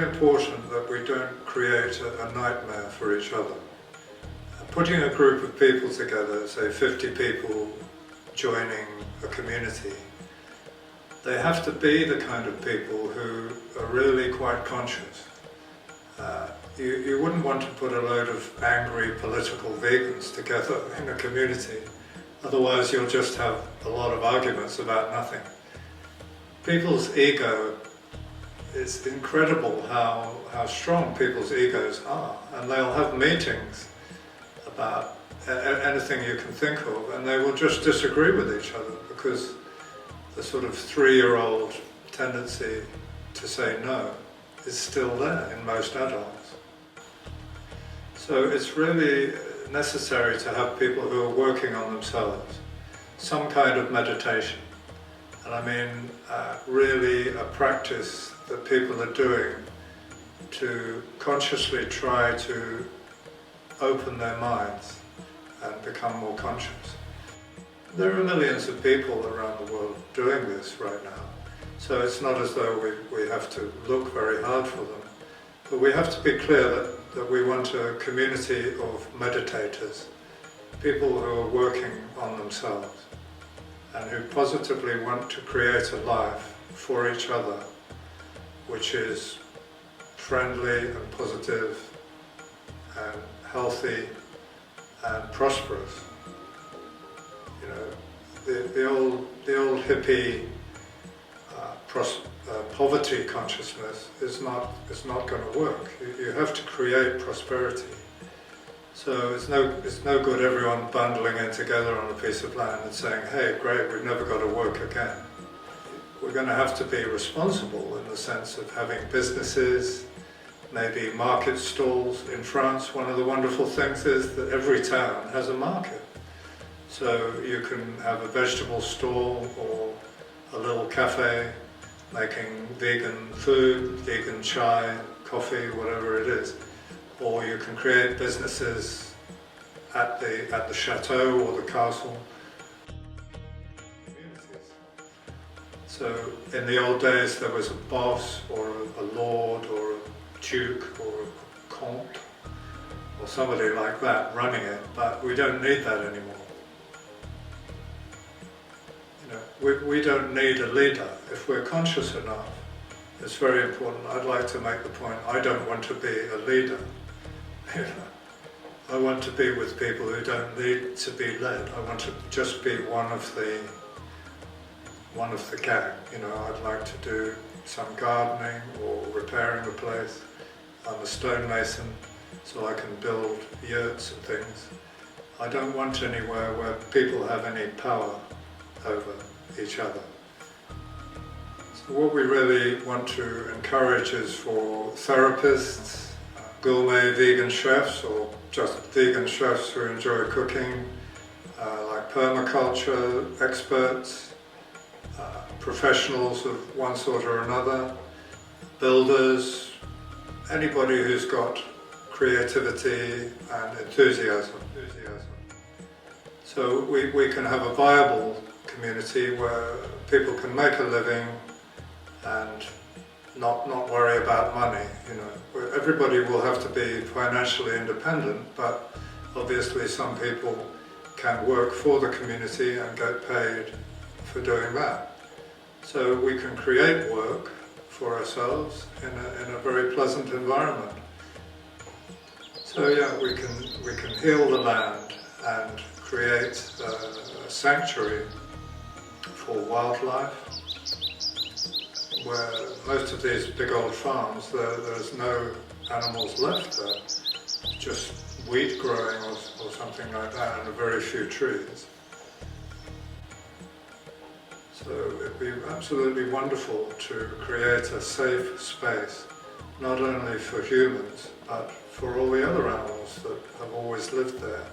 important that we don't create a nightmare for each other. Putting a group of people together, say 50 people joining a community, they have to be the kind of people who are really quite conscious. You wouldn't want to put a load of angry political vegans together in a community, otherwise you'll just have a lot of arguments about nothing. People's ego, it's incredible how strong people's egos are, and they'll have meetings about anything you can think of, and they will just disagree with each other because the sort of 3-year-old tendency to say no is still there in most adults. So it's really necessary to have people who are working on themselves, some kind of meditation. And I mean really a practice that people are doing to consciously try to open their minds and become more conscious. There are millions of people around the world doing this right now, so it's not as though we have to look very hard for them. But we have to be clear that we want a community of meditators, people who are working on themselves and who positively want to create a life for each other which is friendly and positive and healthy and prosperous. You know, the old hippie poverty consciousness is not going to work. You have to create prosperity. So it's no good everyone bundling in together on a piece of land and saying, hey, great, we've never got to work again. We're going to have to be responsible in the sense of having businesses, maybe market stalls. In France, one of the wonderful things is that every town has a market. So you can have a vegetable stall or a little cafe making vegan food, vegan chai, coffee, whatever it is. Or you can create businesses at the chateau or the castle. So in the old days there was a boss or a lord or a duke or a comte or somebody like that running it, but we don't need that anymore. We don't need a leader. If we're conscious enough, it's very important. I'd like to make the point, I don't want to be a leader. I want to be with people who don't need to be led. I want to just be one of the gang. You know, I'd like to do some gardening or repairing the place. I'm a stonemason, so I can build yurts and things. I don't want anywhere where people have any power over each other. So what we really want to encourage is for therapists, gourmet vegan chefs, or just vegan chefs who enjoy cooking, like permaculture experts, professionals of one sort or another, builders, anybody who's got creativity and enthusiasm. So we can have a viable community where people can make a living and not worry about money. You know, everybody will have to be financially independent, but obviously some people can work for the community and get paid for doing that. So we can create work for ourselves in a very pleasant environment. So yeah, we can heal the land and create a sanctuary for wildlife, where most of these big old farms, there's no animals left there, just wheat growing or something like that, and very few trees. So it'd be absolutely wonderful to create a safe space, not only for humans, but for all the other animals that have always lived there.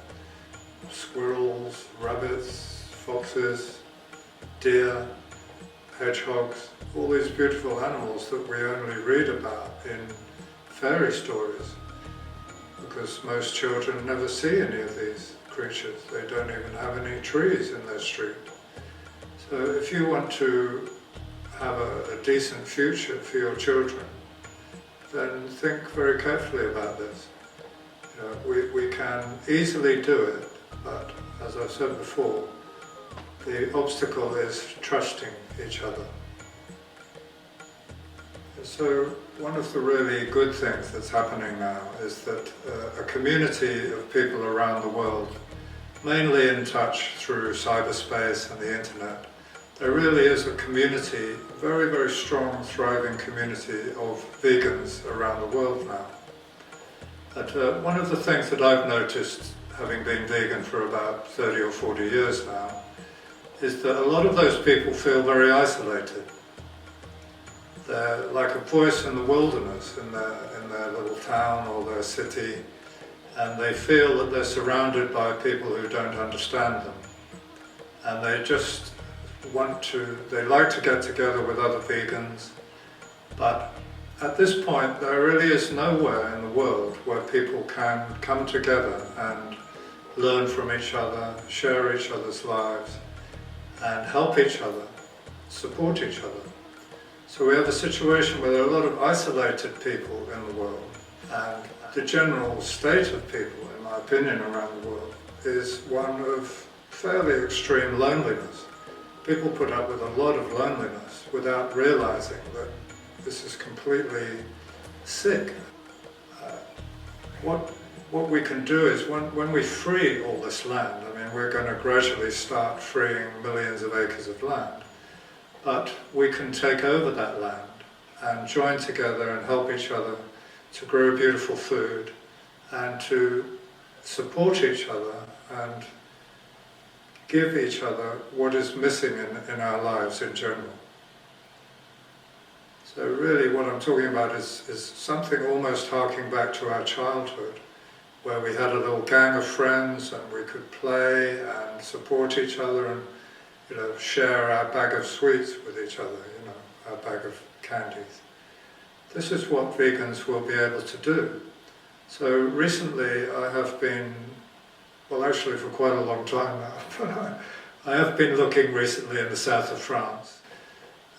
Squirrels, rabbits, foxes, deer, hedgehogs, all these beautiful animals that we only read about in fairy stories, because most children never see any of these creatures. They don't even have any trees in their street. So if you want to have a decent future for your children, then think very carefully about this. You know, we can easily do it, but as I've said before, the obstacle is trusting each other. So one of the really good things that's happening now is that a community of people around the world, mainly in touch through cyberspace and the internet, there really is a community, a very, very strong, thriving community of vegans around the world now. But one of the things that I've noticed, having been vegan for about 30 or 40 years now, is that a lot of those people feel very isolated. They're like a voice in the wilderness in their little town or their city, and they feel that they're surrounded by people who don't understand them. And they just they like to get together with other vegans, but at this point there really is nowhere in the world where people can come together and learn from each other, share each other's lives, and help each other, support each other. So we have a situation where there are a lot of isolated people in the world, and the general state of people, in my opinion, around the world is one of fairly extreme loneliness. People put up with a lot of loneliness without realizing that this is completely sick. What we can do is when we free all this land, I mean, we're going to gradually start freeing millions of acres of land, but we can take over that land and join together and help each other to grow beautiful food and to support each other and give each other what is missing in our lives in general. So really what I'm talking about is something almost harking back to our childhood, where we had a little gang of friends and we could play and support each other and, you know, share our bag of sweets with each other, you know, our bag of candies. This is what vegans will be able to do. So recently I have been, well actually for quite a long time now, but I have been looking recently in the south of France,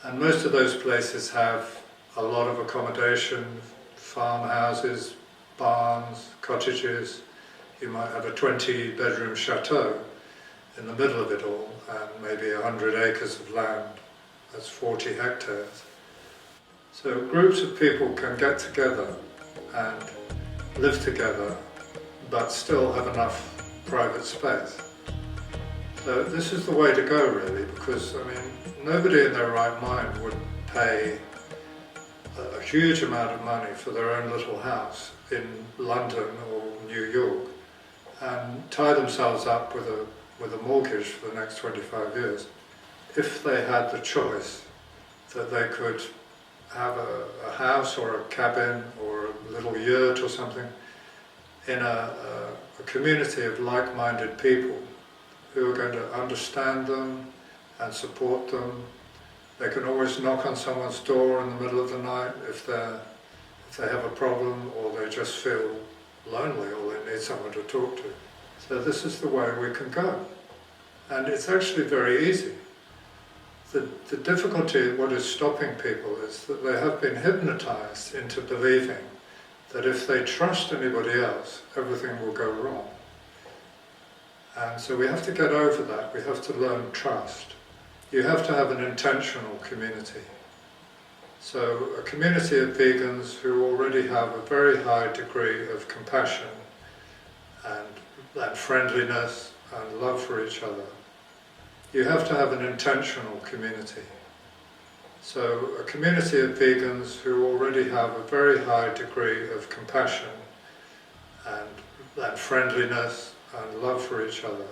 and most of those places have a lot of accommodation, farmhouses, barns, cottages. You might have a 20-bedroom chateau in the middle of it all, and maybe 100 acres of land. That's 40 hectares. So groups of people can get together and live together, but still have enough private space. So this is the way to go really, because I mean, nobody in their right mind would pay a huge amount of money for their own little house in London or New York and tie themselves up with a mortgage for the next 25 years. If they had the choice that they could have a house or a cabin or a little yurt or something in a community of like-minded people who are going to understand them and support them. They can always knock on someone's door in the middle of the night if they have a problem or they just feel lonely or they need someone to talk to. So this is the way we can go. And it's actually very easy. The difficulty, what is stopping people, is that they have been hypnotized into believing that if they trust anybody else, everything will go wrong. And so we have to get over that. We have to learn trust. You have to have an intentional community. So a community of vegans who already have a very high degree of compassion and friendliness and love for each other. You have to have an intentional community. So a community of vegans who already have a very high degree of compassion and friendliness and love for each other.